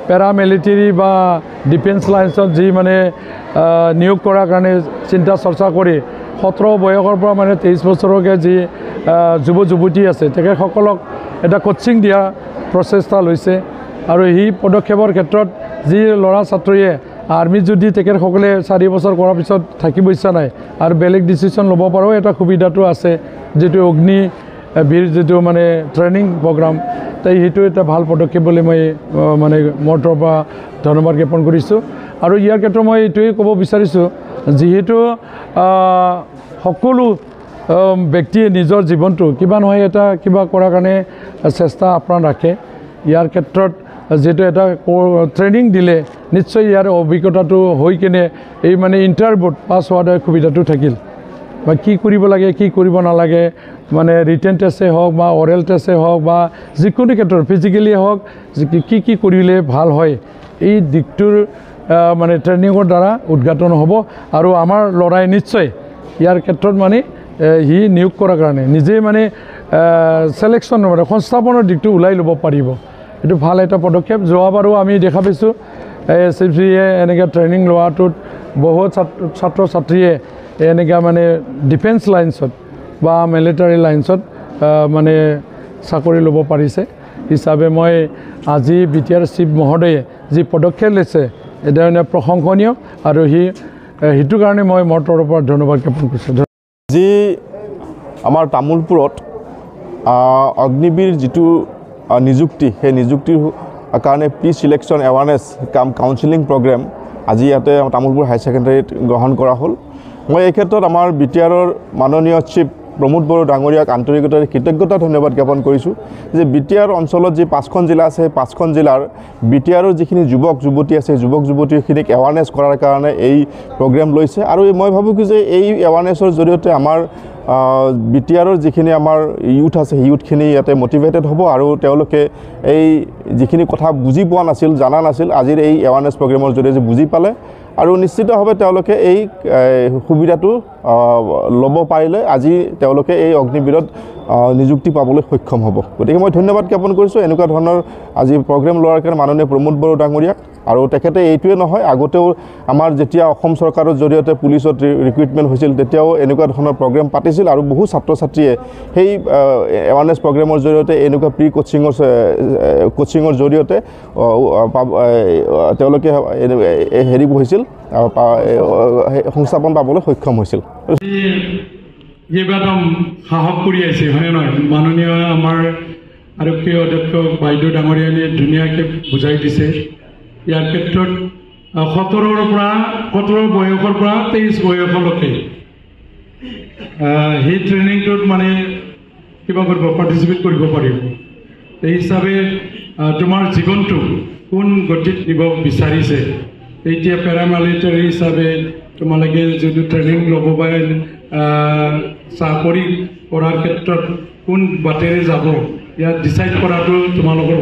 paramilitary বা defence লাইন্সত যি মানে নিয়োগ কৰাৰ কাৰণে চিন্তা চৰ্চা কৰি 17 বয়সৰ পৰা মানে 23 বছৰলৈকে যি যুৱ যুৱতী আছে তেখেতসকলক এটা কোচিং দিয়া প্ৰচেষ্টা লৈছে আৰু এই পদক্ষেপৰ ক্ষেত্ৰত যি ল'ৰা ছাত্ৰীয়ে আৰ্মিত যদি তেখেতসকলে 4 বছৰ কৰাৰ পিছত থাকিব ইচ্ছা নাই আৰু বেলেগ ডিচিশ্যন ল'ব পাৰো এটা সুবিধাটো আছে যেটো অগ্নি বীৰ যেটো মানে ট্ৰেইনিং প্ৰগ্ৰাম তাই হেতু এটা ভাল পদক্ষেপ বুলি মই মানে মৰ্তৰ পৰা ধন্যবাদ জ্ঞাপন কৰিছোঁ আৰু ইয়াৰ ক্ষেত্ৰত মই এইটোৱে ক'ব বিচাৰিছোঁ যেহেতু সকলো ব্যক্তিয়ে নিজৰ জীৱনটো কিবা নহয় এটা কিবা কৰাৰ কাৰণে চেষ্টা আপ্ৰাণ ৰাখে ইয়াৰ ক্ষেত্ৰত যেটো এটা ট্ৰেইনিং দিলে নিশ্চয় ইয়াৰ অভিজ্ঞতাটো হৈ কিনে এই মানে ইণ্টাৰভিউত পাছ হোৱাৰ সুবিধাটো থাকিল বা কি কৰিব লাগে কি কৰিব নালাগে মানে ৰিটেন টেষ্টে হওক বা অৰেল টেষ্টে হওক বা যিকোনো ক্ষেত্ৰত ফিজিকেলি হওক কি কৰিলে ভাল হয় এই দিকটোৰ মানে ট্ৰেইনিঙৰ দ্বাৰা উদ্ঘাটন হ'ব আৰু আমাৰ ল'ৰাই নিশ্চয় ইয়াৰ ক্ষেত্ৰত মানে হি নিয়োগ কৰাৰ কাৰণে নিজে মানে সিলেকশ্যন মানে সংস্থাপনৰ দিকটো ওলাই ল'ব পাৰিব এটো ভাল এটা পদক্ষেপ যোৱাবাৰো আমি দেখা পাইছোঁ এছএফচিয়ে এনেকৈ ট্ৰেইনিং লোৱাটোত বহুত ছাত্ৰ ছাত্ৰীয়ে এনেকৈ মানে ডিফেন্স লাইন্সত বা মিলিটাৰী লাইন্সত মানে চাকৰি ল'ব পাৰিছে হিচাপে মই আজি বিটিআৰ চিফ মহোদয়ে যি পদক্ষেপ লৈছে এটা প্ৰশংসনীয় আৰু সেইটো কাৰণে মই মোৰ তৰফৰ পৰা ধন্যবাদ জ্ঞাপন কৰিছোঁ যি আমাৰ তামোলপুৰত অগ্নিবীৰ যিটো নিযুক্তি সেই নিযুক্তিৰ কাৰণে প্ৰি সিলেকশ্যন এৱাৰনেছ কাম কাউন্সেলিং প্ৰগ্ৰেম আজি ইয়াতে তামোলপুৰ হাই ছেকেণ্ডাৰীত গ্ৰহণ কৰা হ'ল মই এই ক্ষেত্ৰত আমাৰ বিটিআৰৰ মাননীয় চিফ প্ৰমোদ বড়ো ডাঙৰীয়াক আন্তৰিকতাৰে কৃতজ্ঞতা ধন্যবাদ জ্ঞাপন কৰিছোঁ যে বিটিআৰ অঞ্চলত যি 5খন জিলা আছে 5খন জিলাৰ বিটিআৰৰ যিখিনি যুৱক যুৱতী আছে যুৱক যুৱতীখিনিক এৱাৰনেছ কৰাৰ কাৰণে এই প্ৰগ্ৰেম লৈছে আৰু মই ভাবোঁ কি যে এই এৱাৰনেছৰ জৰিয়তে আমাৰ বিটিআৰৰ যিখিনি আমাৰ ইউথ আছে ইউথখিনি ইয়াতে মটিভেটেড হ'ব আৰু তেওঁলোকে এই যিখিনি কথা বুজি পোৱা নাছিল জানা নাছিল আজিৰ এই এৱাৰনেছ প্ৰগ্ৰেমৰ জৰিয়তে বুজি পালে আৰু নিশ্চিতভাৱে তেওঁলোকে এই সুবিধাটো ল'ব পাৰিলে আজি তেওঁলোকে এই অগ্নিবীৰত নিযুক্তি পাবলৈ সক্ষম হ'ব গতিকে মই ধন্যবাদ জ্ঞাপন কৰিছোঁ এনেকুৱা ধৰণৰ আজি প্ৰগ্ৰেম লোৱাৰ কাৰণে মাননীয় প্ৰমোদ বড়ো ডাঙৰীয়াক আৰু তেখেতে এইটোৱে নহয় আগতেও আমাৰ যেতিয়া অসম চৰকাৰৰ জৰিয়তে পুলিচত ৰিক্ৰুইটমেণ্ট হৈছিল তেতিয়াও এনেকুৱা ধৰণৰ প্ৰগ্ৰেম পাতিছিল আৰু বহু ছাত্ৰ ছাত্ৰীয়ে সেই এৱাৰনেছ প্ৰগ্ৰেমৰ জৰিয়তে এনেকুৱা প্ৰি কোচিঙৰ জৰিয়তে তেওঁলোকে হেৰি হৈছিল সংস্থাপন পাবলৈ সক্ষম হৈছিল একদম সাহস কৰি আছে হয়নে নহয় মাননীয় আমাৰ আৰক্ষী অধ্যক্ষ বাইদেউ ডাঙৰীয়ানীয়ে ধুনীয়াকৈ বুজাই দিছে ইয়াৰ ক্ষেত্ৰত 17 বয়সৰ পৰা 23 বয়সলৈকে সেই ট্ৰেইনিংটোত মানে কিবা কৰিব পাৰ্টিচিপেট কৰিব পাৰিব এই হিচাপে তোমাৰ জীৱনটো কোন গতিত নিব বিচাৰিছে এতিয়া পেৰামিলিটাৰী হিচাপে তোমালোকে যদি ট্ৰেইনিং ল'ব বা চাকৰি কৰাৰ ক্ষেত্ৰত কোন বাটেৰে যাব ইয়াত ডিচাইড কৰাটো তোমালোকৰ